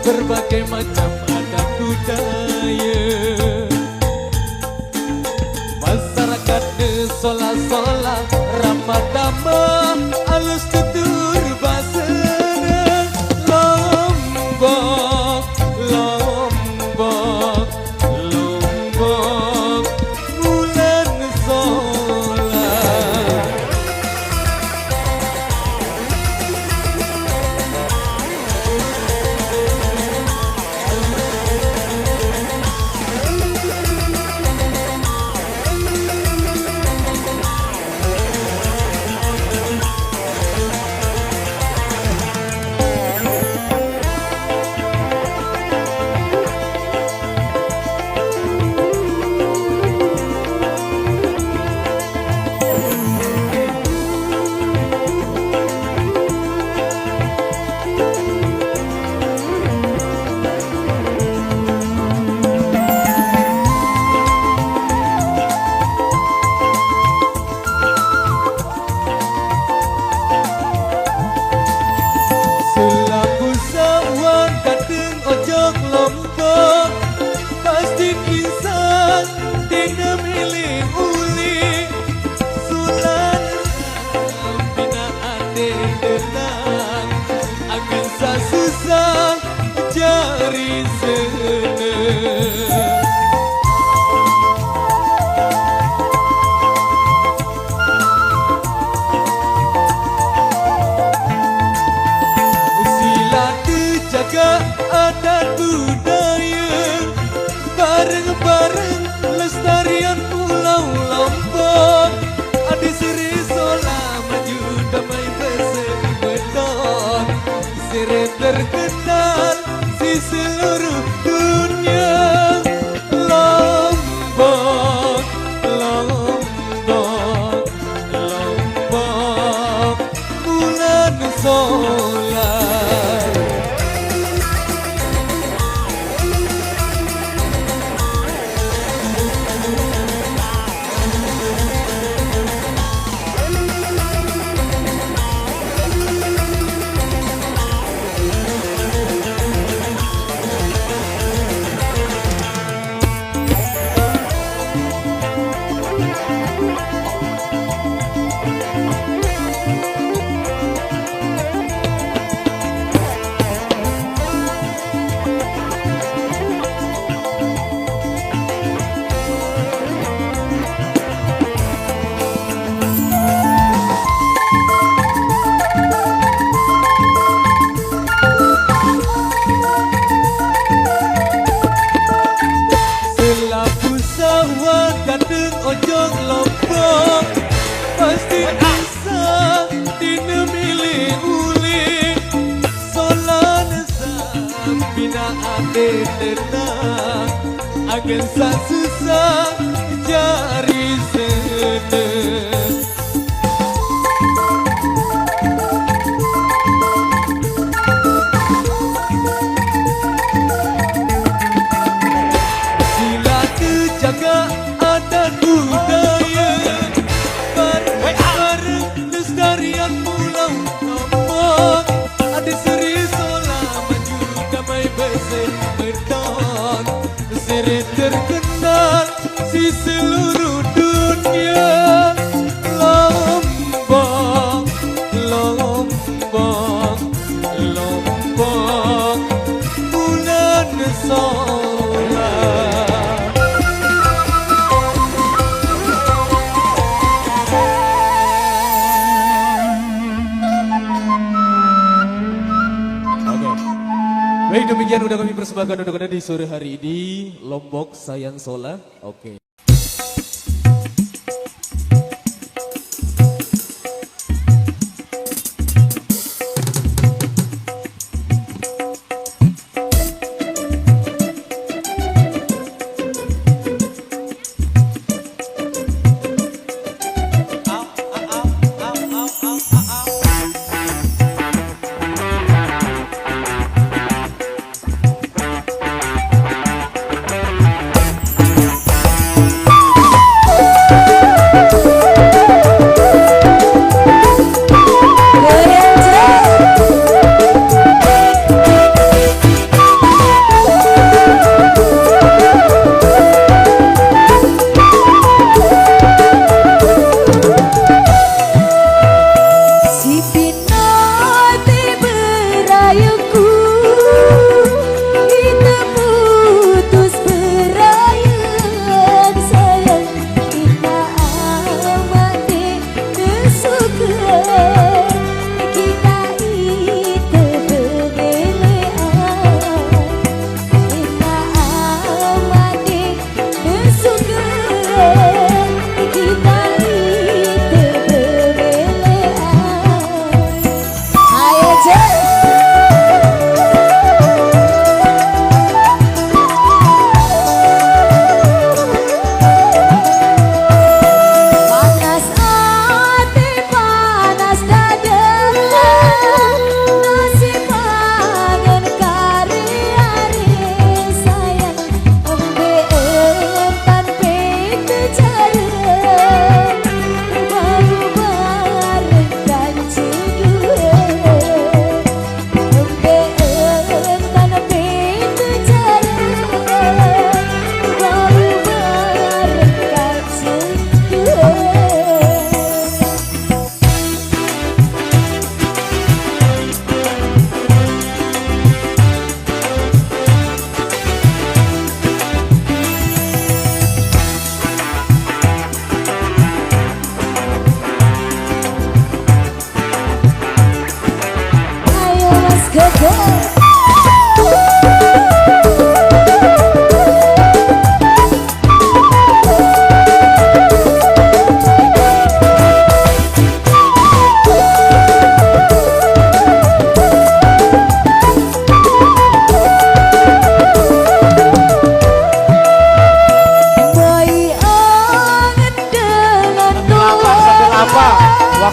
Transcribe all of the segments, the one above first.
Berbagai macam adat budaya, masyarakat sola-sola ramah tamah alus tutur basana. Lombok, Lombok, Lombok, bulan sola. Lombok pasti insan dina milih uli sulan bina ade tenang akan susah jari seneng. Sila dijaga adat budaya, bareng-bareng lestarian Pulau Lombok. Adi Sri Sola maju damai bersebedon, sire terkenal di seluruh dunia. Lombok, Lombok, Lombok, bulan sola. Ojok Lombok pasti bisa dina milih uli solan bina ade tenang agen susah jari seneng. Sila dijaga adat budaya, bareng-bareng lestarian Pulau Lombok. Adi Sri Sola maju damai bersebedon, sire terkenal di seluruh dunia. Lombok, Lombok, Lombok, bulan sola. Baik, demikian udah kami persembahkan untuk Anda di sore hari ini, Lombok Sayang Sola. Oke.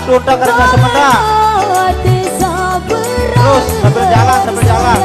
tunda kerja sebentar. Terus sambil jalan sambil jalan.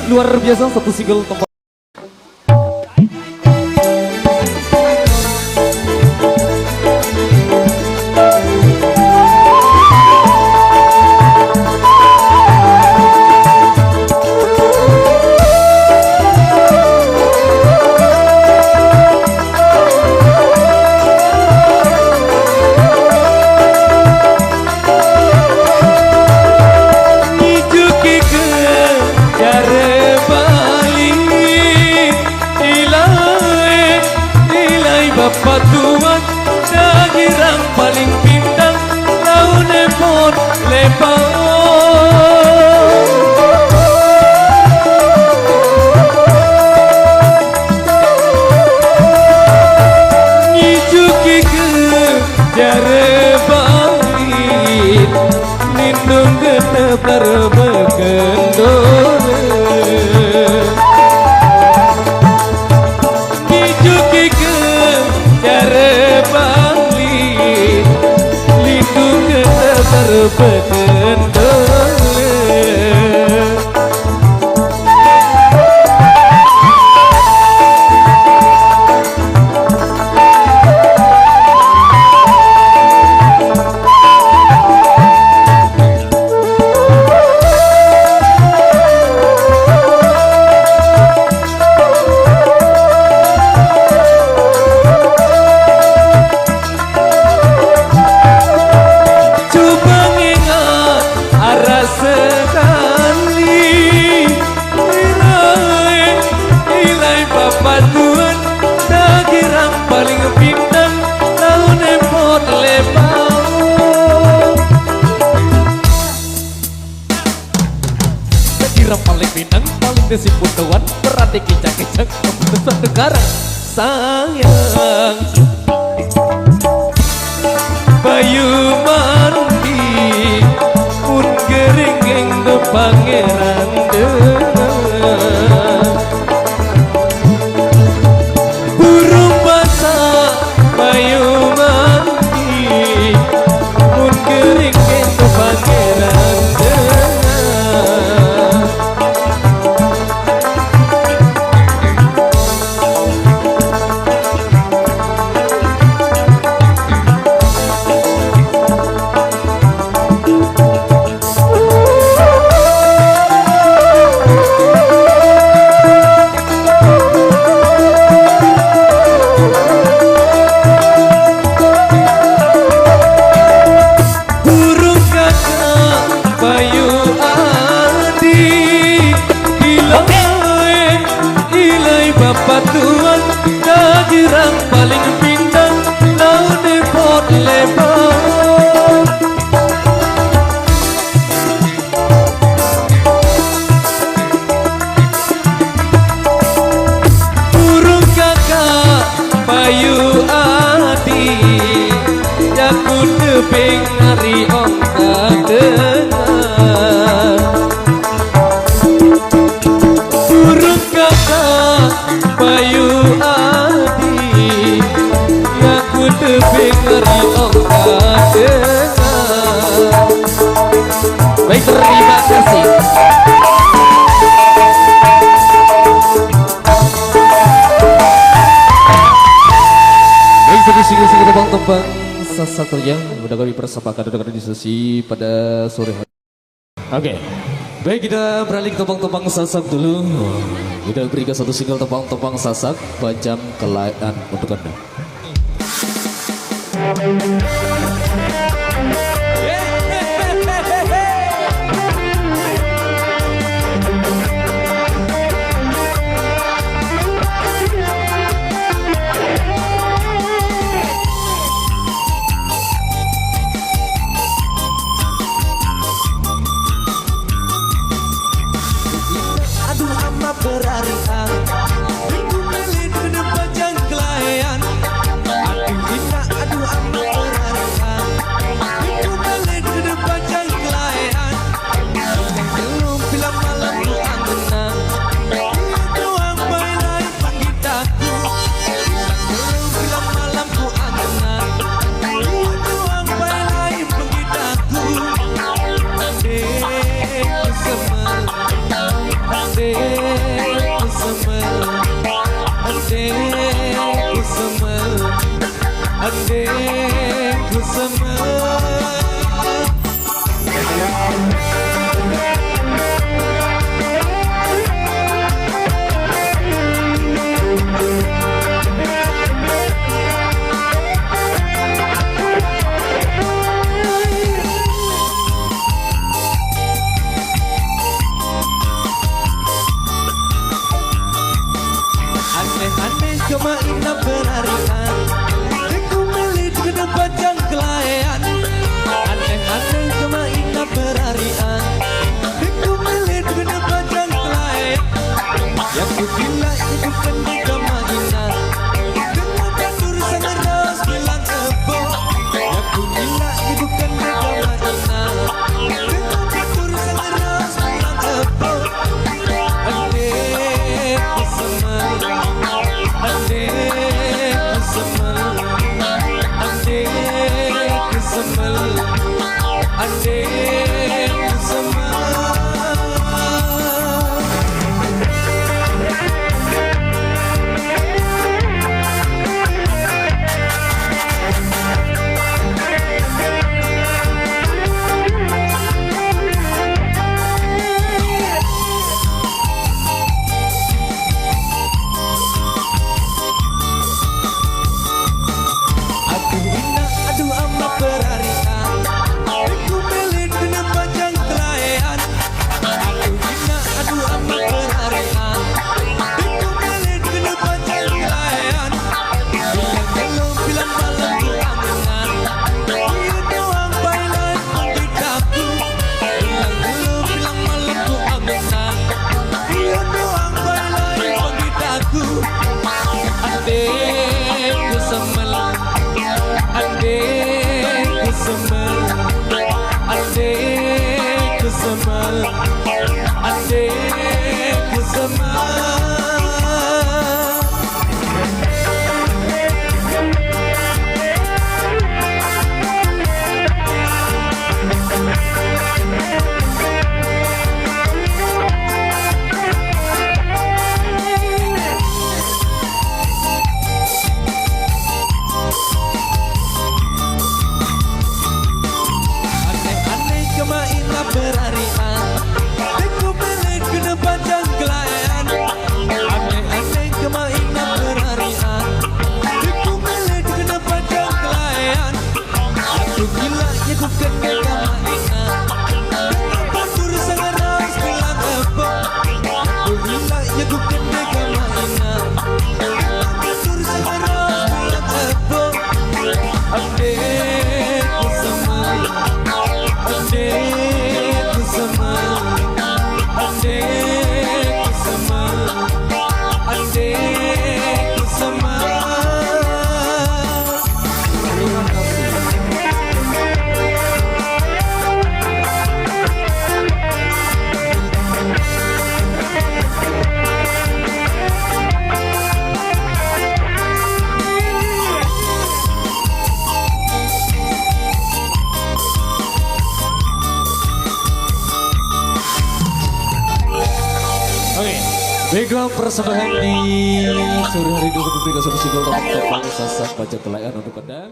Luar biasa satu single tempat. Patuan dagirang paling pindang laune pon lepao nyijuki ke jare bangit lindung genep berbekendor nyijuki ke Irang paling pinang, paling desi putuan, berarti kicak-kicak keputusan negara. Sayang Bayu mandi pun gering ke pangeran dengar burung basah Bayu mandi pun gering ke pangeran dengar. Batuan dagirang paling pindang laune pot lebar burung kakak Bayu adi jaku tebing hari ongka dengar burung kakak Bayu adi aku tebing ngeri ongka dengar. Baik, terima kasih. Baik, jadi singgah-singgah tebang-tebang sasak yang udah kami persepakatan dengan diskusi pada sore hari. Oke. Baik, kita beralih ke tebang-tebang sasak dulu. Kita berikan satu single tebang-tebang sasak Bajam Kelayan untuk Anda. Aduh amat berarian Minggu melidun Bajang Kelayan Aduh amat berarian kusama, ande kusama. Aneh-aneh kemainan berharian, aku balik kena panjang kelayan. Aneh-aneh kemainan berharian, aku balik kena panjang kelayan. Aku gila ya ku kena kemainan, batur sangat harus bilang apa. Aku gila ya ku kena kemainan, batur sangat harus bilang apa. Ande kusama, ande kusama, ande kusama, ande kusama. Terima kasih. Oke, baiklah persembahan di sore hari ini untuk memberikan satu single tentang sasak baca telayan untuk Anda.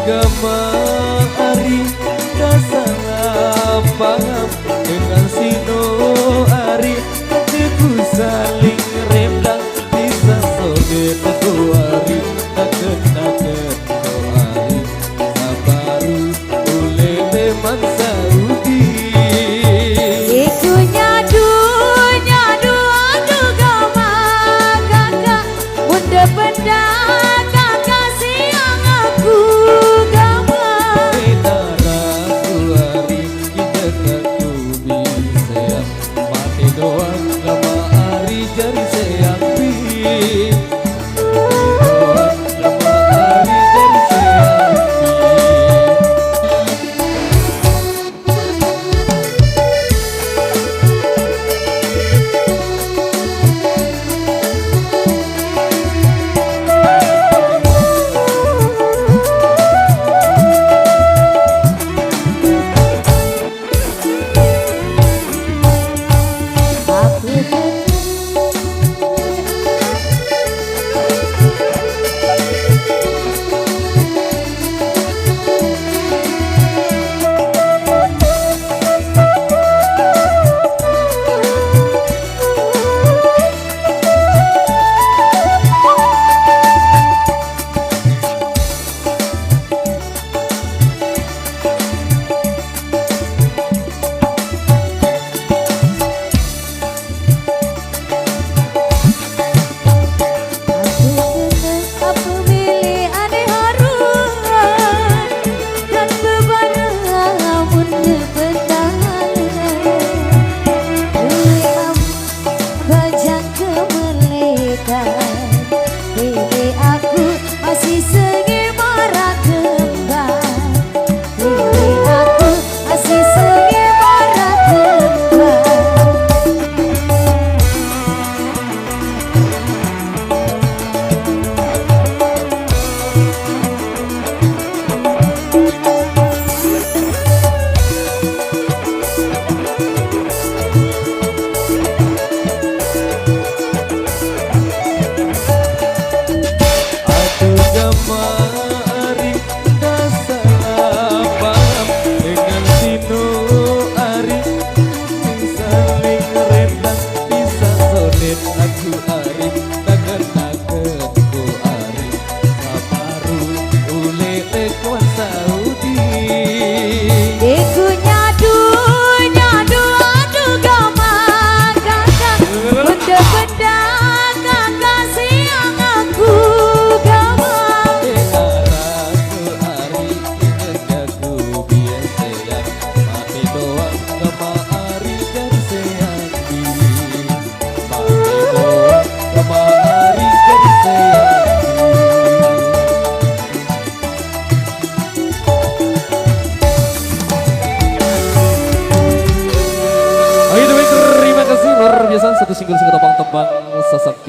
Kemari salah paham dengan sino ari aku saling rendang bisa soge teku hari naken hari sabaru ule teman saudi iku nyadu adu gama kakak bunda benda kakak siang aku Hari kita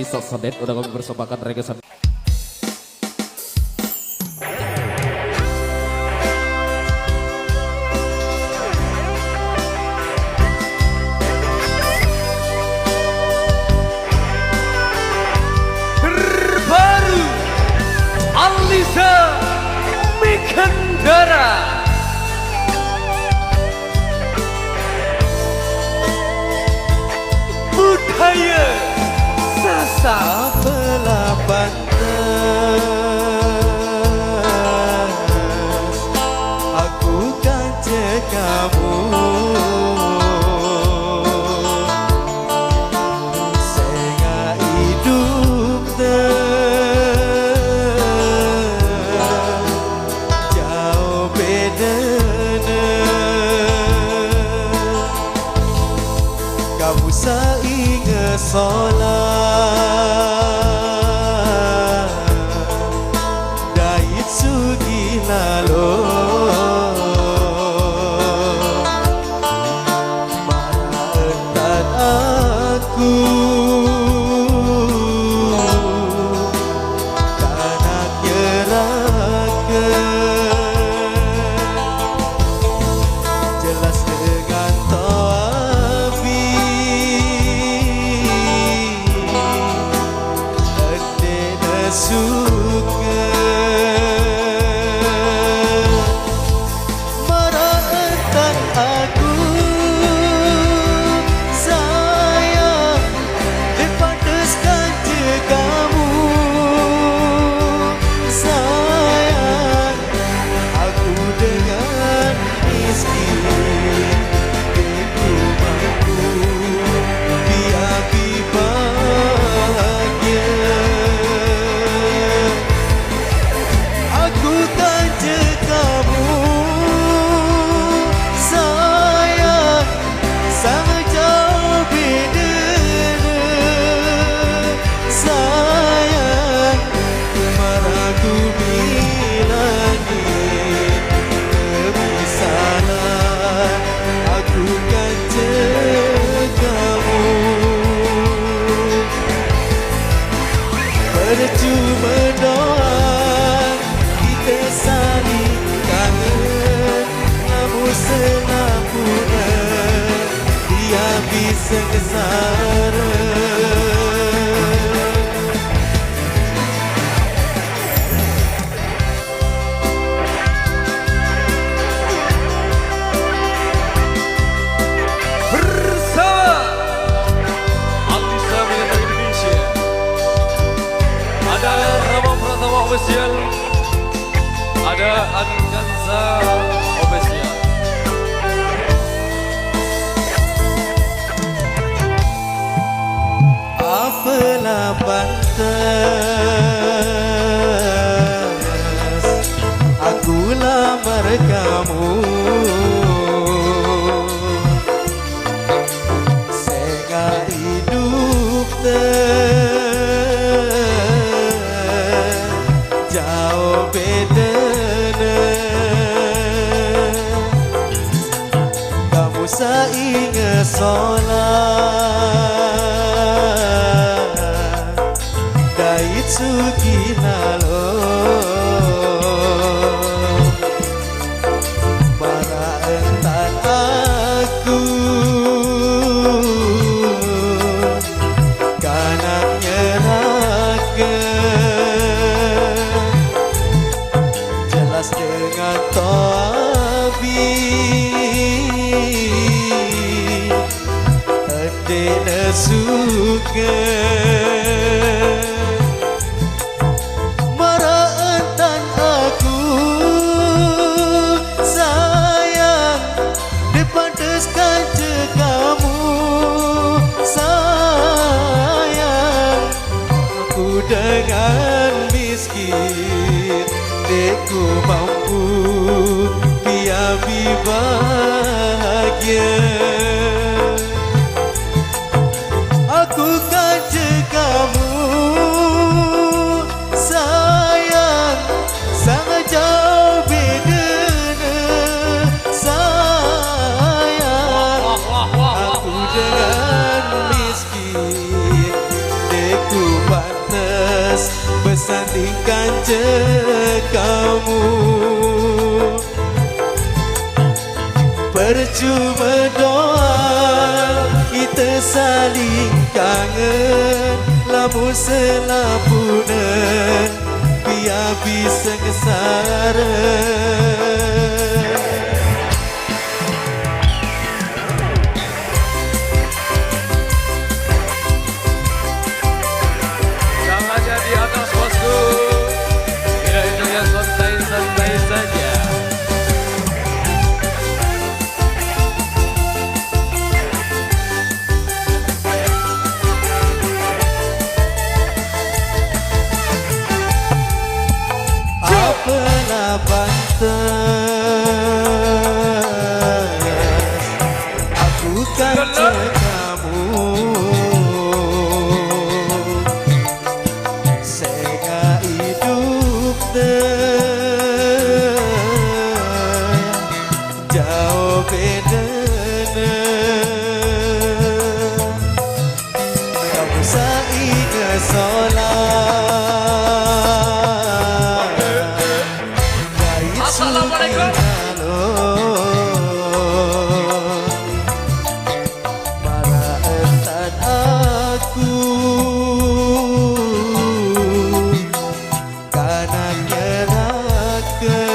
Sasadet udah kami persembahkan rekesan. Terbaru Alisa Mikandara Budaya Sasa Belah pantas aku kan cekamu Sehingga hidup jauh beda kamu seingat solat dait sugi lalu marah aku kanak nyeraka jelas dengan tabi suka marahkan aku sayang dipandaskan kamu sayang aku dengan miskin aku mampu biar bahagia aku kan kamu sayang sangat jauh beda sayang maraku bilangin kemisalan aku kan kamu percuma doa kita saling kangen namun selampuna dia bisa kesara bersama Alisa Mikandara Indonesia ada Rama Pratama Official, ada Anganza Official. apalah pantas aku lamar kamu sehingga hidup jauh beda kamu seingat solat dait sugi lalu marah entan aku kanak nyeraka jelas dengan tabi adena suka marah entan aku sayang dipandaskan kamu sayang aku dengan miskin aku mampu biar bahagia aku kan kamu sayang sangat jauh beda sayang aku dengan miskin aku kan kamu. Percuma doa kita saling kangen, lamun selapuna biar bisa kesara. Tangannya di atas bosku. Bila itu yang santai-santai saja. Apalah pantas aku kan kamu. Saya hidup jauh beda. Kamu ingat solat. Assalamualaikum. Marahkan aku karena nyeraka.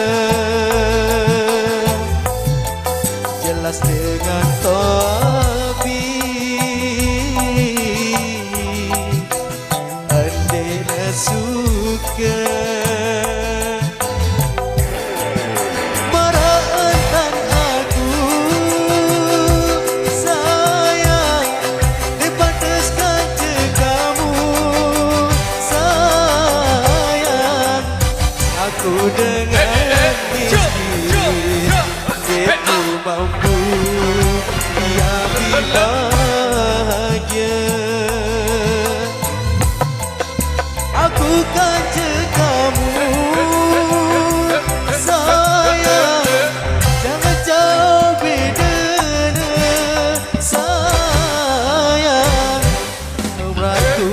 Jelas dengan tobi andai suka. Aku dengan miskin, aku mampu dia bahagia. Aku kan kamu sayang, jangan jauh beda sayang. Umratku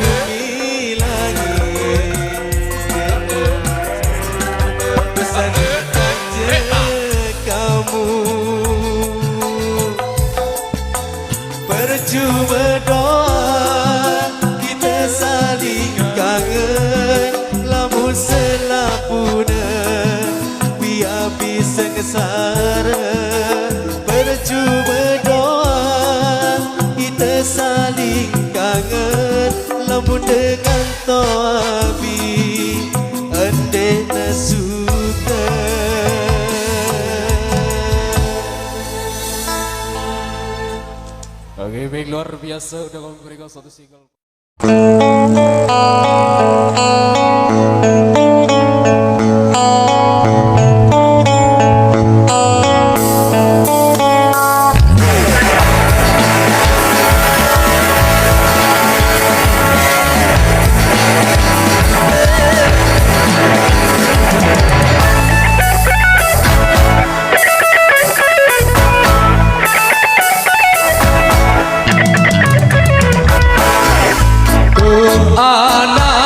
percuma doa kita saling kangen, lamun selapuna biar bisa kesara. Percuma doa kita saling kangen, lamun dengan toabi andai suka. Oke, baik, luar biasa udah memberikan satu single. Anak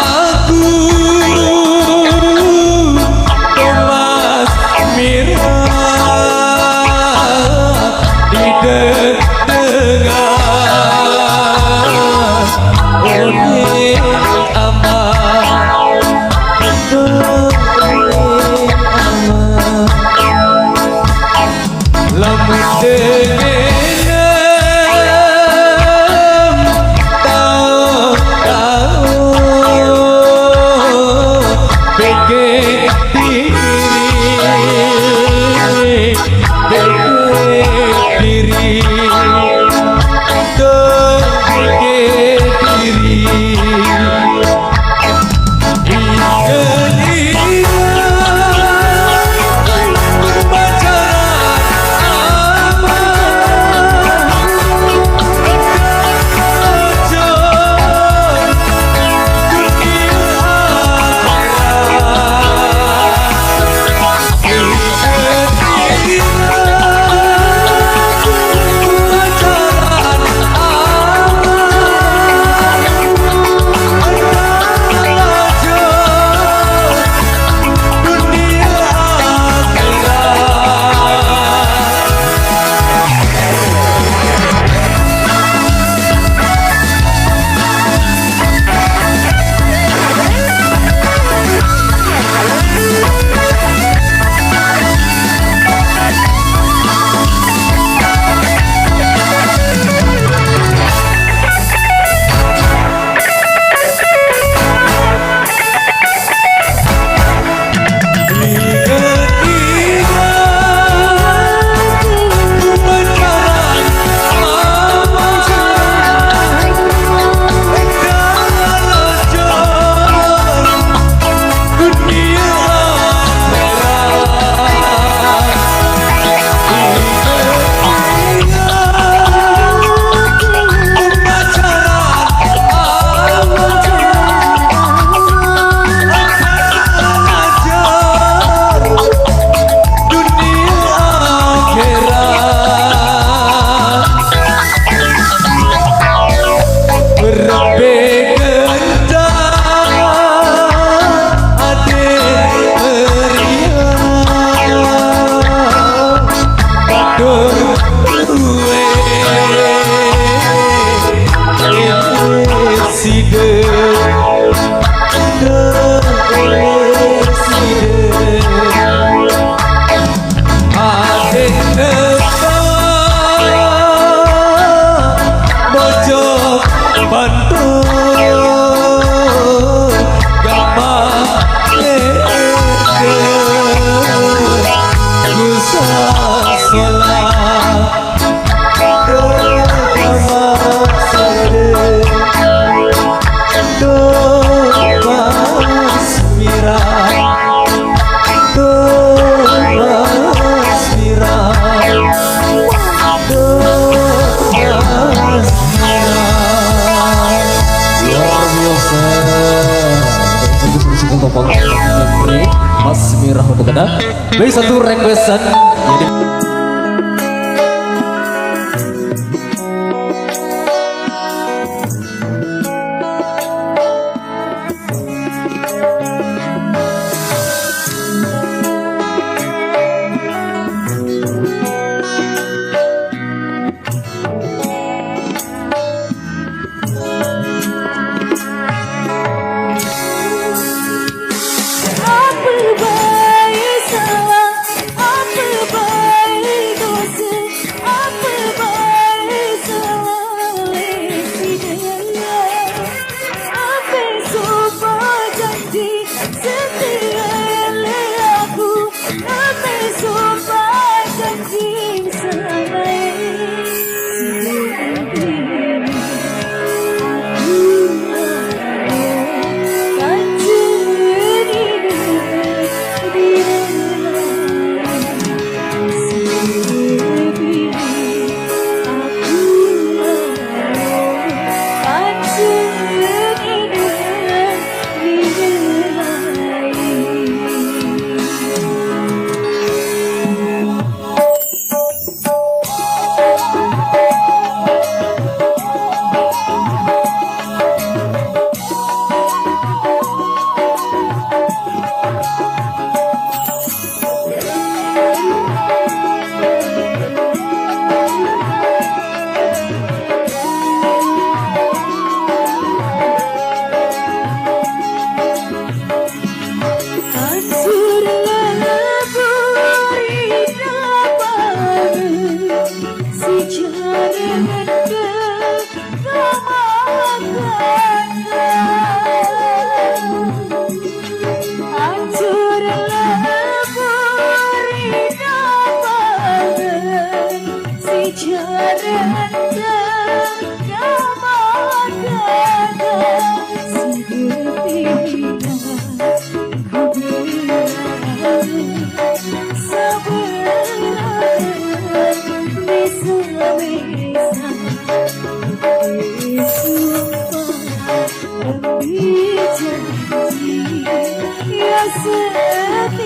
satu kena. Baik, satu requestan yang di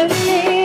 Beri